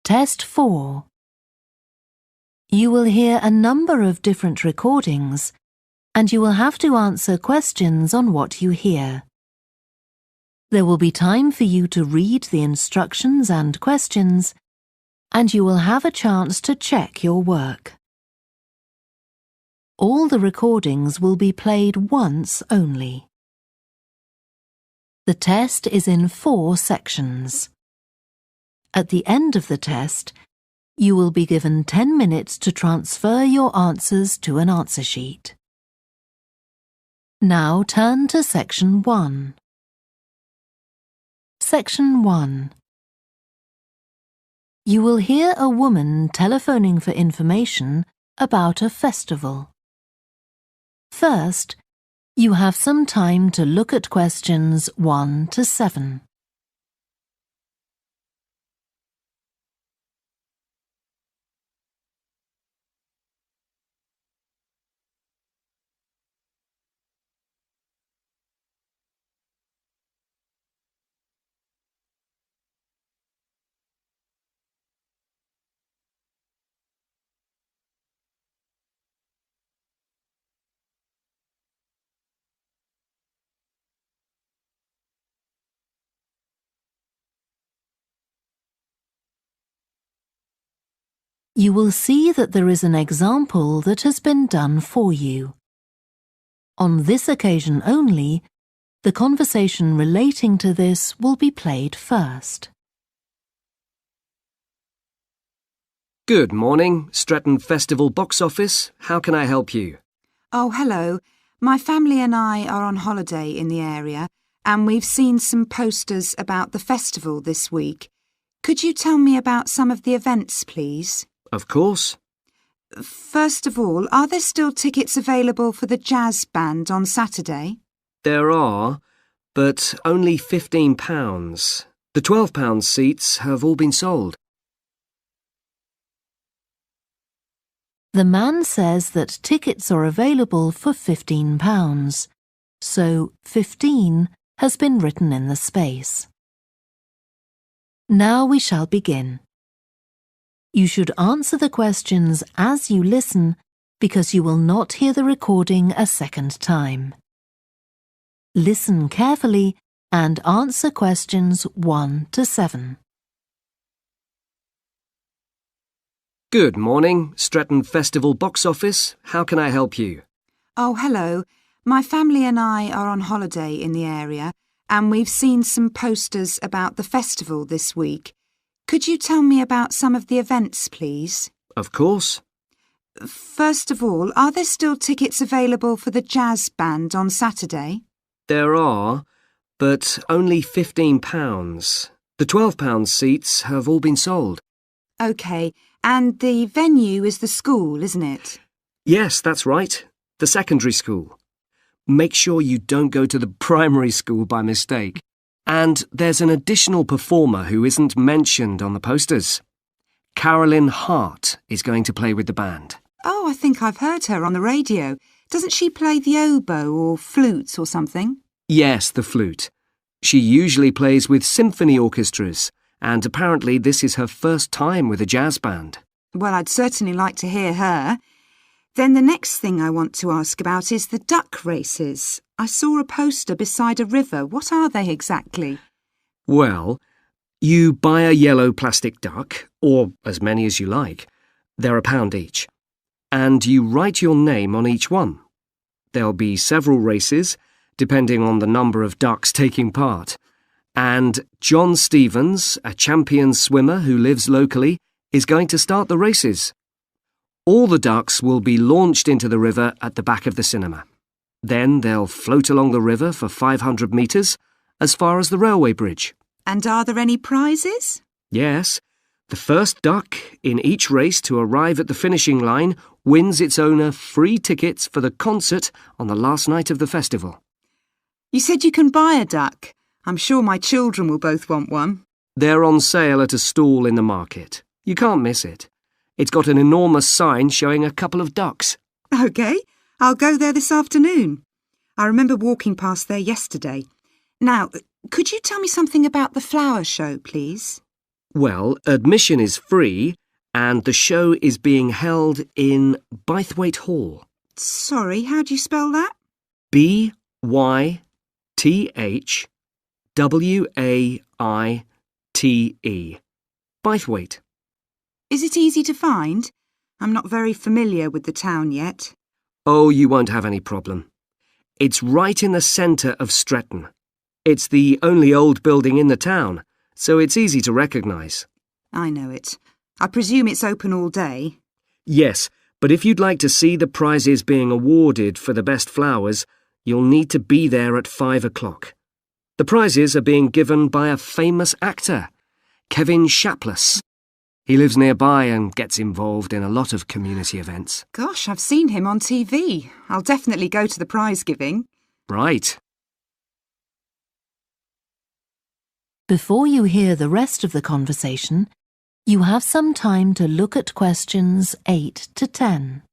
Test 4. You will hear a number of different recordings, and you will have to answer questions on what you hear. There will be time for you to read the instructions and questions, and you will have a chance to check your work. All the recordings will be played once only. The test is in 4 sections. At the end of the test, you will be given 10 minutes to transfer your answers to an answer sheet. Now turn to Section 1. Section 1. You will hear a woman telephoning for information about a festival. First, you have some time to look at questions 1 to 7. You will see that there is an example that has been done for you. On this occasion only, the conversation relating to this will be played first. Good morning, Stretton Festival box office. How can I help you? Oh, hello. My family and I are on holiday in the area, and we've seen some posters about the festival this week. Could you tell me about some of the events, please? Of course. First of all, are there still tickets available for the jazz band on Saturday? There are, but only £15. The £12 seats have all been sold. The man says that tickets are available for £15, so 15 has been written in the space. Now we shall begin. You should answer the questions as you listen because you will not hear the recording a second time. Listen carefully and answer questions 1 to 7. Good morning, Stretton Festival box office. How can I help you? Oh, hello. My family and I are on holiday in the area, and we've seen some posters about the festival this week. Could you tell me about some of the events, please? Of course. First of all, are there still tickets available for the jazz band on Saturday? There are, but only £15. The £12 seats have all been sold. OK, and the venue is the school, isn't it? Yes, that's right. The secondary school. Make sure you don't go to the primary school by mistake. And there's an additional performer who isn't mentioned on the posters. Carolyn Hart is going to play with the band. Oh, I think I've heard her on the radio. Doesn't she play the oboe or flute or something? Yes, the flute. She usually plays with symphony orchestras, and apparently this is her first time with a jazz band. Well, I'd certainly like to hear her. Then the next thing I want to ask about is the duck races. I saw a poster beside a river. What are they exactly? Well, you buy a yellow plastic duck, or as many as you like. They're £1 each. And you write your name on each one. There'll be several races, depending on the number of ducks taking part. And John Stevens, a champion swimmer who lives locally, is going to start the races. All the ducks will be launched into the river at the back of the cinema. Then they'll float along the river for 500 metres, as far as the railway bridge. And are there any prizes? Yes. The first duck in each race to arrive at the finishing line wins its owner free tickets for the concert on the last night of the festival. You said you can buy a duck. I'm sure my children will both want one. They're on sale at a stall in the market. You can't miss it. It's got an enormous sign showing a couple of ducks. OK, I'll go there this afternoon. I remember walking past there yesterday. Now, could you tell me something about the flower show, please? Well, admission is free and the show is being held in Bythwaite Hall. Sorry, how do you spell that? Bythwaite. Bythwaite. Is it easy to find? I'm not very familiar with the town yet. Oh, you won't have any problem. It's right in the centre of Stretton. It's the only old building in the town, so it's easy to recognise. I know it. I presume it's open all day. Yes, but if you'd like to see the prizes being awarded for the best flowers, you'll need to be there at 5 o'clock. The prizes are being given by a famous actor, Kevin Shapless. He lives nearby and gets involved in a lot of community events. Gosh, I've seen him on TV. I'll definitely go to the prize giving. Right. Before you hear the rest of the conversation, you have some time to look at questions 8 to 10.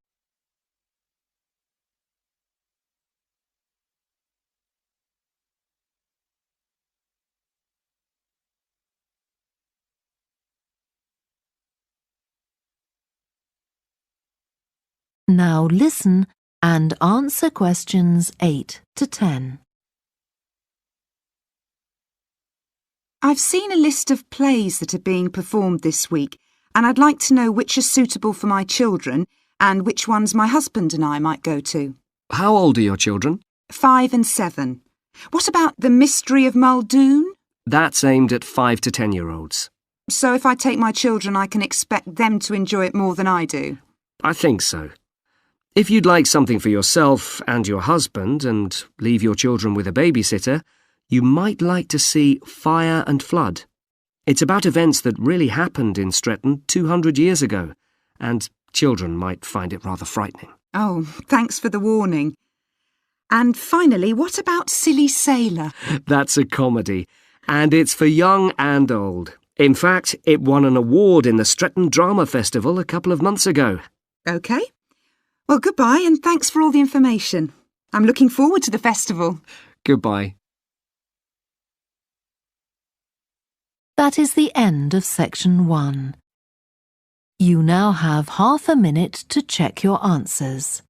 Now listen and answer questions 8 to 10. I've seen a list of plays that are being performed this week, and I'd like to know which are suitable for my children and which ones my husband and I might go to. How old are your children? 5 and 7. What about The Mystery of Muldoon? That's aimed at 5 to 10-year-olds. So if I take my children, I can expect them to enjoy it more than I do? I think so. If you'd like something for yourself and your husband and leave your children with a babysitter, you might like to see Fire and Flood. It's about events that really happened in Stretton 200 years ago, and children might find it rather frightening. Oh, thanks for the warning. And finally, what about Silly Sailor? That's a comedy, and it's for young and old. In fact, it won an award in the Stretton Drama Festival a couple of months ago. OK. Well, goodbye and thanks for all the information. I'm looking forward to the festival. Goodbye. That is the end of section 1. You now have half a minute to check your answers.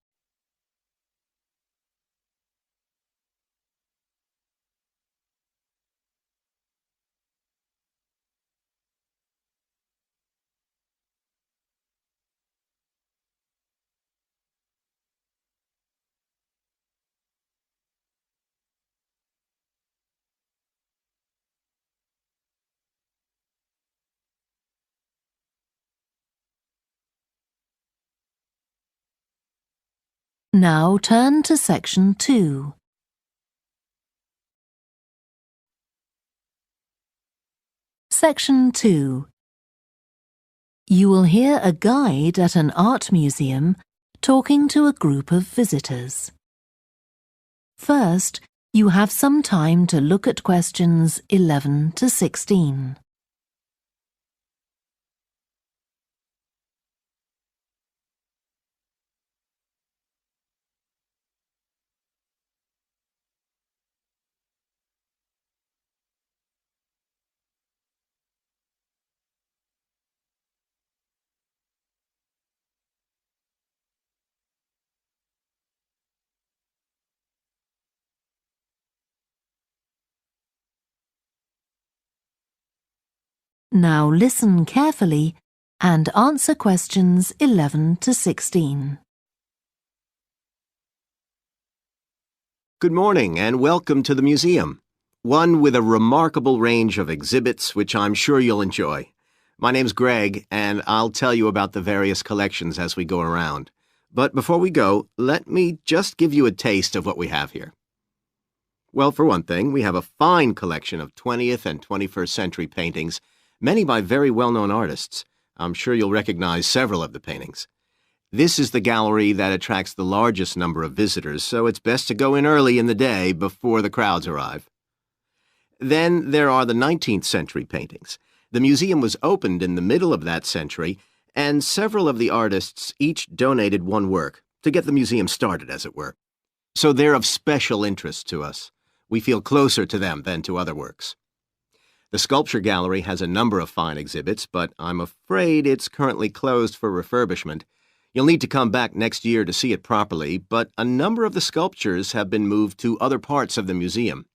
Now turn to section 2. Section 2. You will hear a guide at an art museum talking to a group of visitors. First, you have some time to look at questions 11 to 16. Now listen carefully and answer questions 11 to 16. Good morning and welcome to the museum, one with a remarkable range of exhibits which I'm sure you'll enjoy. My name's Greg and I'll tell you about the various collections as we go around. But before we go, let me just give you a taste of what we have here. Well, for one thing, we have a fine collection of 20th and 21st century paintings, many by very well-known artists. I'm sure you'll recognize several of the paintings. This is the gallery that attracts the largest number of visitors, so it's best to go in early in the day before the crowds arrive. Then there are the 19th century paintings. The museum was opened in the middle of that century, and several of the artists each donated one work to get the museum started, as it were. So they're of special interest to us. We feel closer to them than to other works. The sculpture gallery has a number of fine exhibits, but I'm afraid it's currently closed for refurbishment. You'll need to come back next year to see it properly, but a number of the sculptures have been moved to other parts of the museum.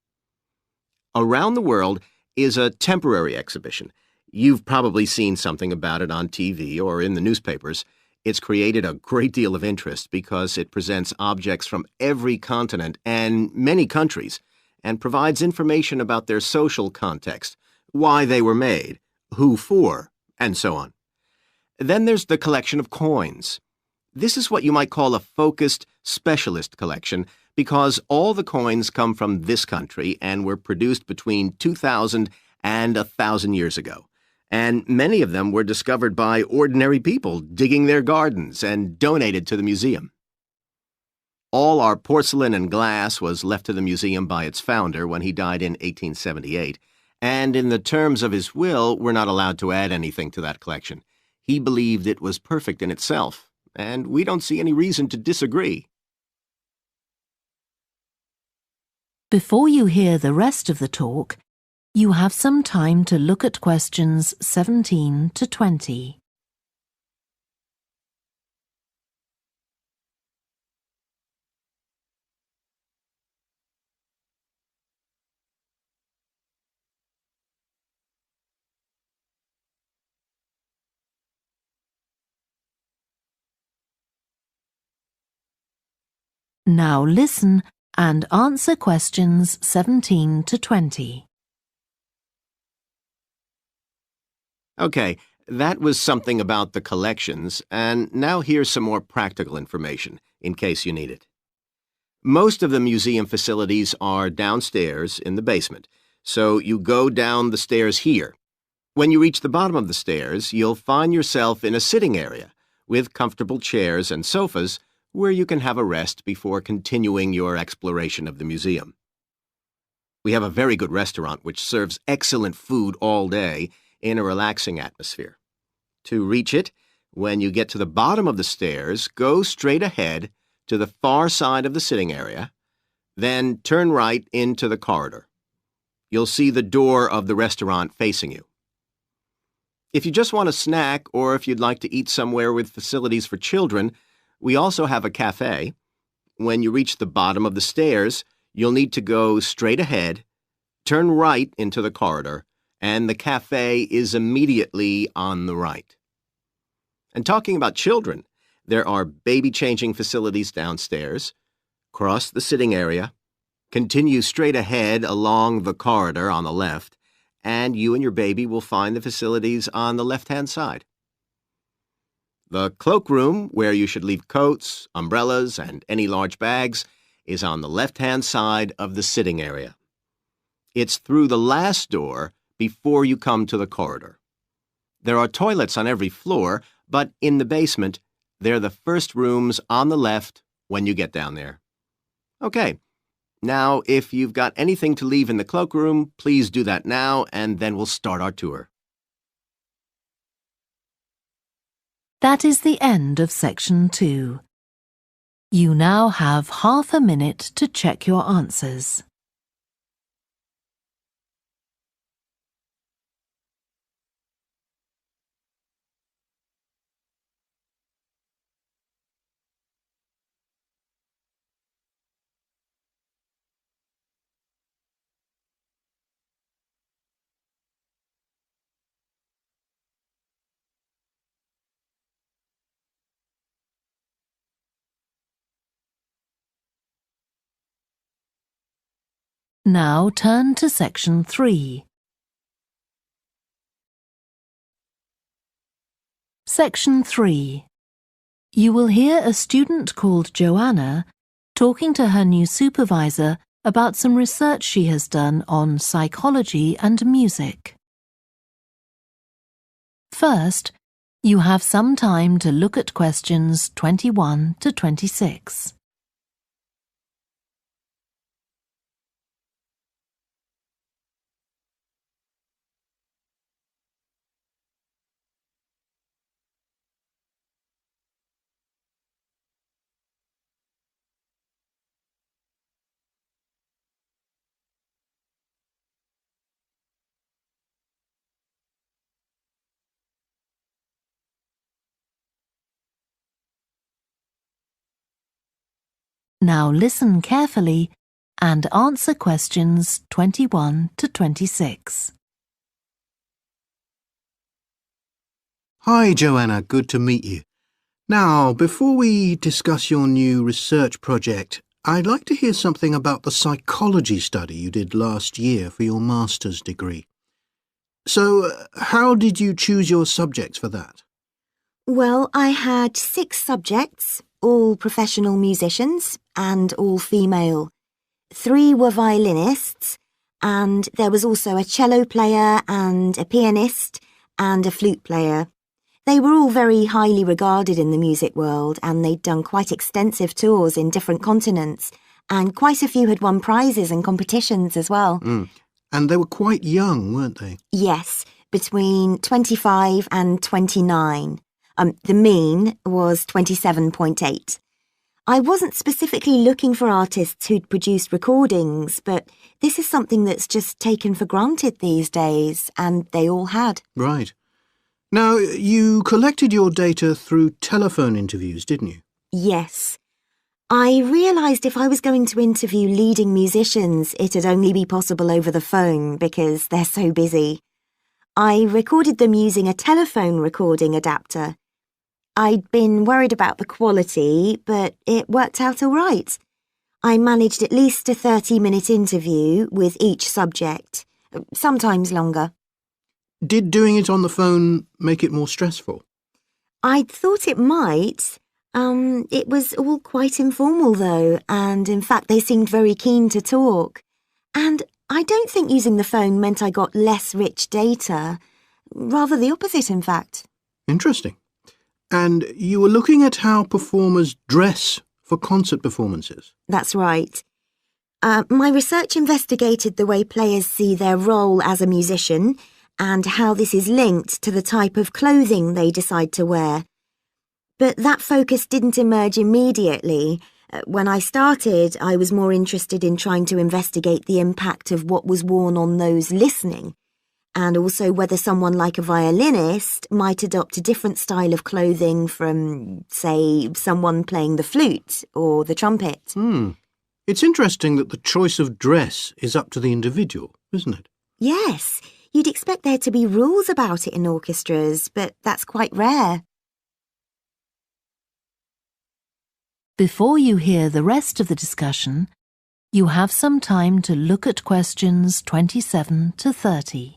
Around the World is a temporary exhibition. You've probably seen something about it on TV or in the newspapers. It's created a great deal of interest because it presents objects from every continent and many countries and provides information about their social context, why they were made, who for, and so on. Then there's the collection of coins. This is what you might call a focused specialist collection because all the coins come from this country and were produced between 2,000 and 1,000 years ago. And many of them were discovered by ordinary people digging their gardens and donated to the museum. All our porcelain and glass was left to the museum by its founder when he died in 1878, and in the terms of his will, we're not allowed to add anything to that collection. He believed it was perfect in itself, and we don't see any reason to disagree. Before you hear the rest of the talk, you have some time to look at questions 17 to 20. Now listen and answer questions 17 to 20. Okay, that was something about the collections, and now here's some more practical information, in case you need it. Most of the museum facilities are downstairs in the basement, so you go down the stairs here. When you reach the bottom of the stairs, you'll find yourself in a sitting area with comfortable chairs and sofas where you can have a rest before continuing your exploration of the museum. We have a very good restaurant which serves excellent food all day in a relaxing atmosphere. To reach it, when you get to the bottom of the stairs, go straight ahead to the far side of the sitting area, then turn right into the corridor. You'll see the door of the restaurant facing you. If you just want a snack or if you'd like to eat somewhere with facilities for children, we also have a cafe. When you reach the bottom of the stairs, you'll need to go straight ahead, turn right into the corridor, and the cafe is immediately on the right. And talking about children, there are baby-changing facilities downstairs. Cross the sitting area, continue straight ahead along the corridor on the left, and you and your baby will find the facilities on the left-hand side. The cloakroom, where you should leave coats, umbrellas, and any large bags, is on the left-hand side of the sitting area. It's through the last door before you come to the corridor. There are toilets on every floor, but in the basement, they're the first rooms on the left when you get down there. Okay, now if you've got anything to leave in the cloakroom, please do that now, and then we'll start our tour. That is the end of section 2. You now have half a minute to check your answers. Now turn to section 3. Section 3. You will hear a student called Joanna talking to her new supervisor about some research she has done on psychology and music. First, you have some time to look at questions 21 to 26. Now listen carefully and answer questions 21 to 26. Hi, Joanna. Good to meet you. Now, before we discuss your new research project, I'd like to hear something about the psychology study you did last year for your master's degree. So, how did you choose your subjects for that? Well, I had 6 subjects, all professional musicians and all female. 3 were violinists, and there was also a cello player and a pianist and a flute player. They were all very highly regarded in the music world, and they'd done quite extensive tours in different continents, and quite a few had won prizes and competitions as well. And they were quite young, weren't they? Yes, between 25 and 29. The mean was 27.8. I wasn't specifically looking for artists who'd produced recordings, but this is something that's just taken for granted these days, and they all had. Right. Now, you collected your data through telephone interviews, didn't you? Yes. I realised if I was going to interview leading musicians, it'd only be possible over the phone because they're so busy. I recorded them using a telephone recording adapter. I'd been worried about the quality, but it worked out all right. I managed at least a 30-minute interview with each subject, sometimes longer. Did doing it on the phone make it more stressful? I'd thought it might. It was all quite informal, though, and in fact they seemed very keen to talk. And I don't think using the phone meant I got less rich data. Rather the opposite, in fact. Interesting. And you were looking at how performers dress for concert performances? That's right. My research investigated the way players see their role as a musician and how this is linked to the type of clothing they decide to wear. But that focus didn't emerge immediately. When I started, I was more interested in trying to investigate the impact of what was worn on those listening, and also whether someone like a violinist might adopt a different style of clothing from, say, someone playing the flute or the trumpet. It's interesting that the choice of dress is up to the individual, isn't it? Yes, you'd expect there to be rules about it in orchestras, but that's quite rare. Before you hear the rest of the discussion, you have some time to look at questions 27 to 30.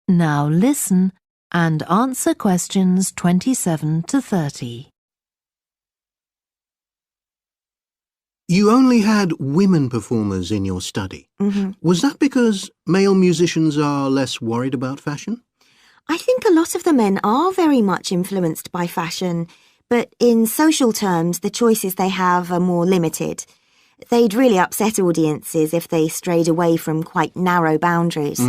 Now listen and answer questions 27 to 30. You only had women performers in your study. Was that because male musicians are less worried about fashion? I think a lot of the men are very much influenced by fashion, but in social terms, the choices they have are more limited. They'd really upset audiences if they strayed away from quite narrow boundaries.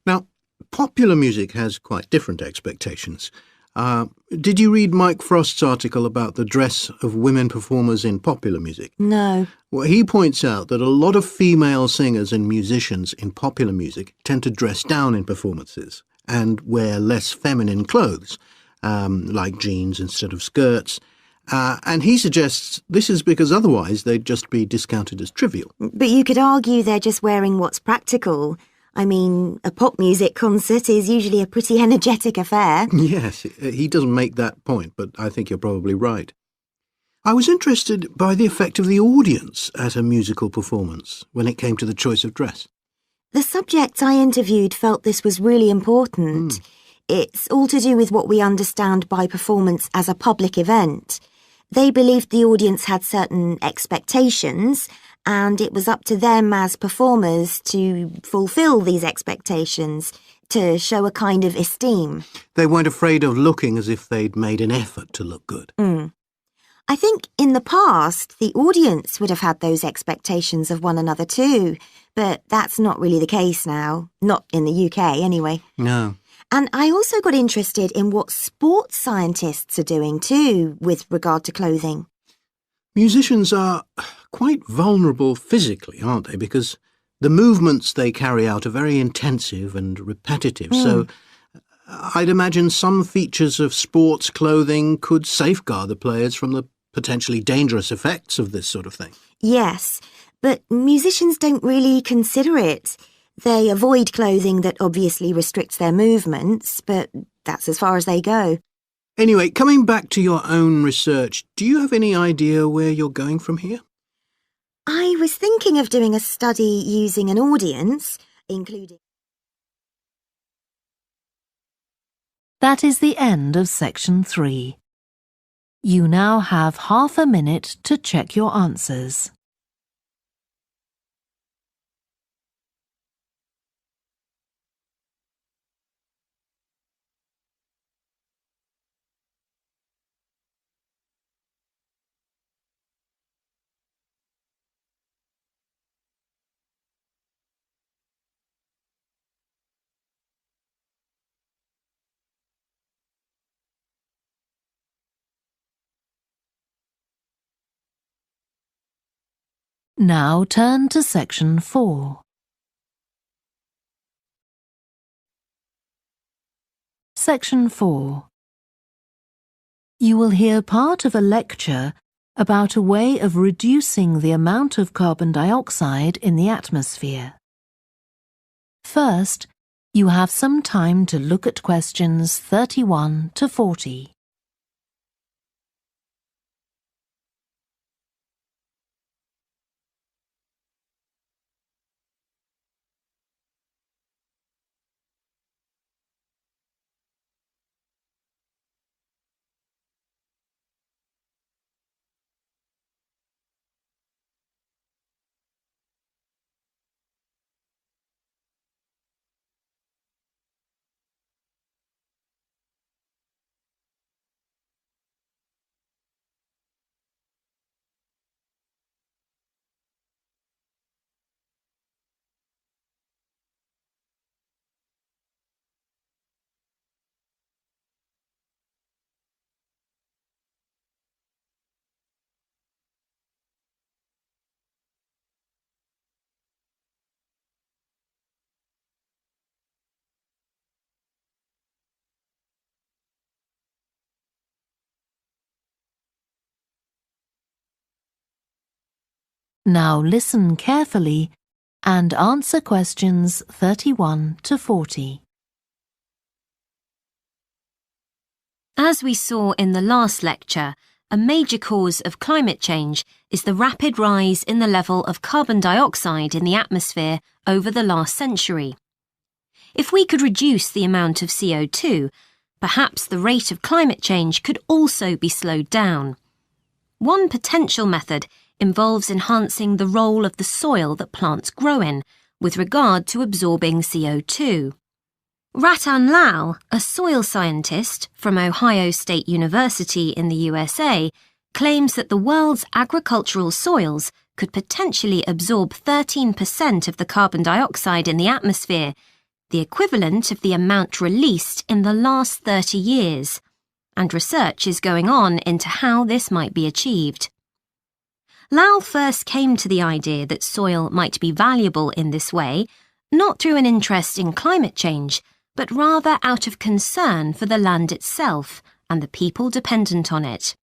Now, popular music has quite different expectations. Did you read Mike Frost's article about the dress of women performers in popular music? No. Well, he points out that a lot of female singers and musicians in popular music tend to dress down in performances and wear less feminine clothes, like jeans instead of skirts. And he suggests this is because otherwise they'd just be discounted as trivial. But you could argue they're just wearing what's practical. I mean, a pop music concert is usually a pretty energetic affair. Yes, he doesn't make that point, but I think you're probably right. I was interested by the effect of the audience at a musical performance when it came to the choice of dress. The subjects I interviewed felt this was really important. It's all to do with what we understand by performance as a public event. They believed the audience had certain expectations, and it was up to them as performers to fulfil these expectations, to show a kind of esteem. They weren't afraid of looking as if they'd made an effort to look good. I think in the past, the audience would have had those expectations of one another too, but that's not really the case now. Not in the UK, anyway. No. And I also got interested in what sports scientists are doing too with regard to clothing. Musicians are quite vulnerable physically, aren't they? Because the movements they carry out are very intensive and repetitive, so I'd imagine some features of sports clothing could safeguard the players from the potentially dangerous effects of this sort of thing. Yes, but musicians don't really consider it. They avoid clothing that obviously restricts their movements, but that's as far as they go. Anyway, coming back to your own research, do you have any idea where you're going from here? I was thinking of doing a study using an audience, including... That is the end of section 3. You now have half a minute to check your answers. Now turn to section 4. Section 4. You will hear part of a lecture about a way of reducing the amount of carbon dioxide in the atmosphere. First, you have some time to look at questions 31 to 40. Now listen carefully and answer questions 31 to 40. As we saw in the last lecture, a major cause of climate change is the rapid rise in the level of carbon dioxide in the atmosphere over the last century. If we could reduce the amount of CO2, perhaps the rate of climate change could also be slowed down. One potential method involves enhancing the role of the soil that plants grow in with regard to absorbing CO2. Ratan Lal, a soil scientist from Ohio State University in the USA, claims that the world's agricultural soils could potentially absorb 13% of the carbon dioxide in the atmosphere, the equivalent of the amount released in the last 30 years, and research is going on into how this might be achieved. Lal first came to the idea that soil might be valuable in this way, not through an interest in climate change, but rather out of concern for the land itself and the people dependent on it.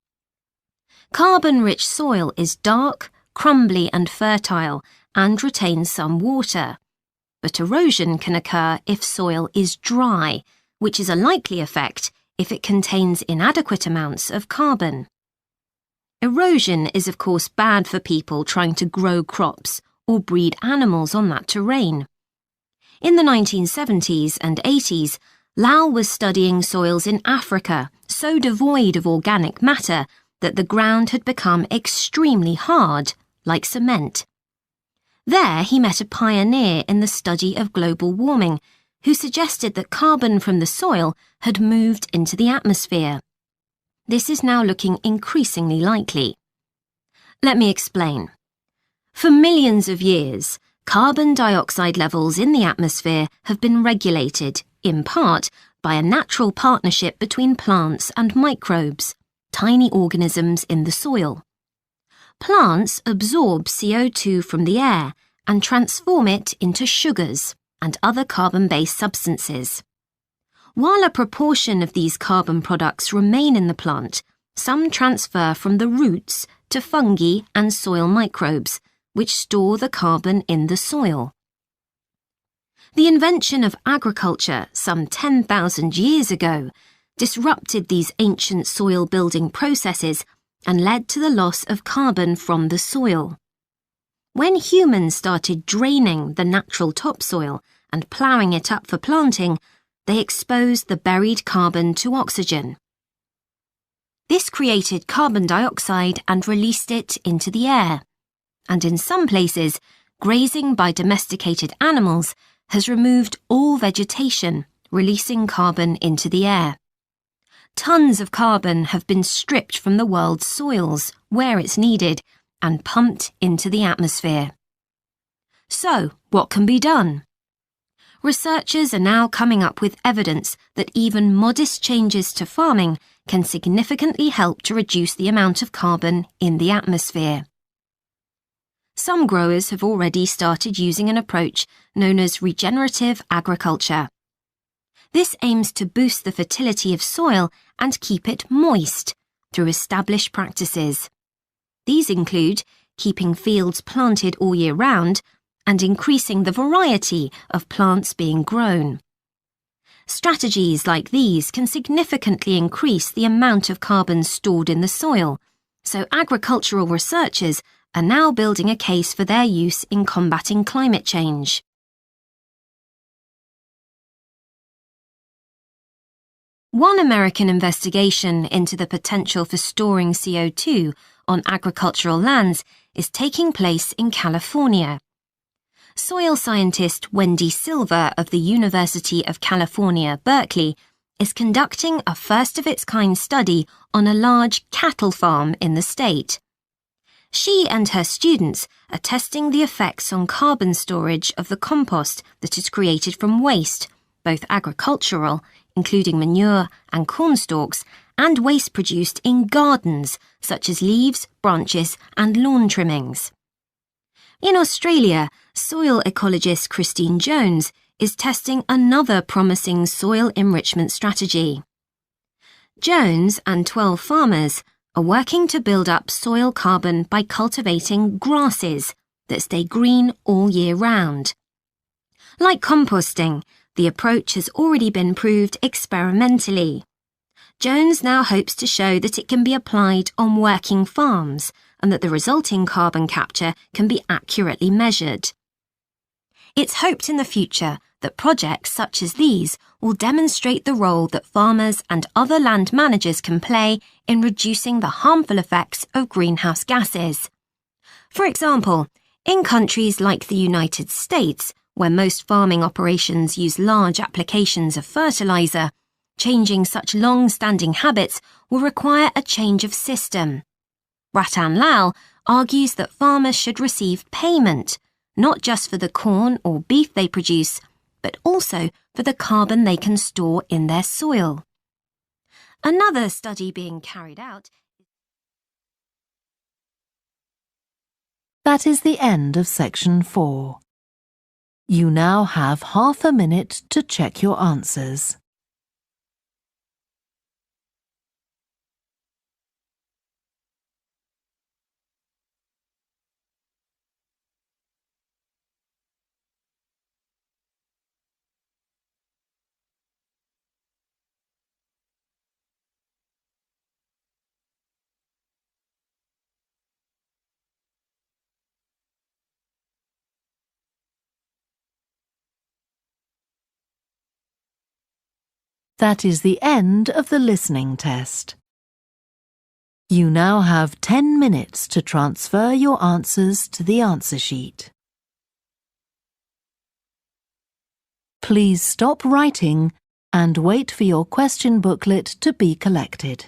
Carbon-rich soil is dark, crumbly and fertile and retains some water. But erosion can occur if soil is dry, which is a likely effect if it contains inadequate amounts of carbon. Erosion is of course bad for people trying to grow crops or breed animals on that terrain. In the 1970s and 80s, Lal was studying soils in Africa so devoid of organic matter that the ground had become extremely hard, like cement. There he met a pioneer in the study of global warming who suggested that carbon from the soil had moved into the atmosphere. This is now looking increasingly likely. Let me explain. For millions of years, carbon dioxide levels in the atmosphere have been regulated, in part, by a natural partnership between plants and microbes, tiny organisms in the soil. Plants absorb CO2 from the air and transform it into sugars and other carbon-based substances. While a proportion of these carbon products remain in the plant, some transfer from the roots to fungi and soil microbes, which store the carbon in the soil. The invention of agriculture some 10,000 years ago disrupted these ancient soil-building processes and led to the loss of carbon from the soil. When humans started draining the natural topsoil and ploughing it up for planting, they exposed the buried carbon to oxygen. This created carbon dioxide and released it into the air. And in some places, grazing by domesticated animals has removed all vegetation, releasing carbon into the air. Tons of carbon have been stripped from the world's soils, where it's needed, and pumped into the atmosphere. So, what can be done? Researchers are now coming up with evidence that even modest changes to farming can significantly help to reduce the amount of carbon in the atmosphere. Some growers have already started using an approach known as regenerative agriculture. This aims to boost the fertility of soil and keep it moist through established practices. These include keeping fields planted all year round and increasing the variety of plants being grown. Strategies like these can significantly increase the amount of carbon stored in the soil, so agricultural researchers are now building a case for their use in combating climate change. One American investigation into the potential for storing CO2 on agricultural lands is taking place in California. Soil scientist Wendy Silver of the University of California, Berkeley, is conducting a first-of-its-kind study on a large cattle farm in the state. She and her students are testing the effects on carbon storage of the compost that is created from waste, both agricultural, including manure and corn stalks, and waste produced in gardens, such as leaves, branches, and lawn trimmings. In Australia, soil ecologist Christine Jones is testing another promising soil enrichment strategy. Jones and 12 farmers are working to build up soil carbon by cultivating grasses that stay green all year round. Like composting, the approach has already been proved experimentally. Jones now hopes to show that it can be applied on working farms and that the resulting carbon capture can be accurately measured. It's hoped in the future that projects such as these will demonstrate the role that farmers and other land managers can play in reducing the harmful effects of greenhouse gases. For example, in countries like the United States, where most farming operations use large applications of fertilizer, changing such long-standing habits will require a change of system. Ratan Lal argues that farmers should receive payment, not just for the corn or beef they produce, but also for the carbon they can store in their soil. Another study being carried out. That is the end of section 4. You now have half a minute to check your answers. That is the end of the listening test. You now have 10 minutes to transfer your answers to the answer sheet. Please stop writing and wait for your question booklet to be collected.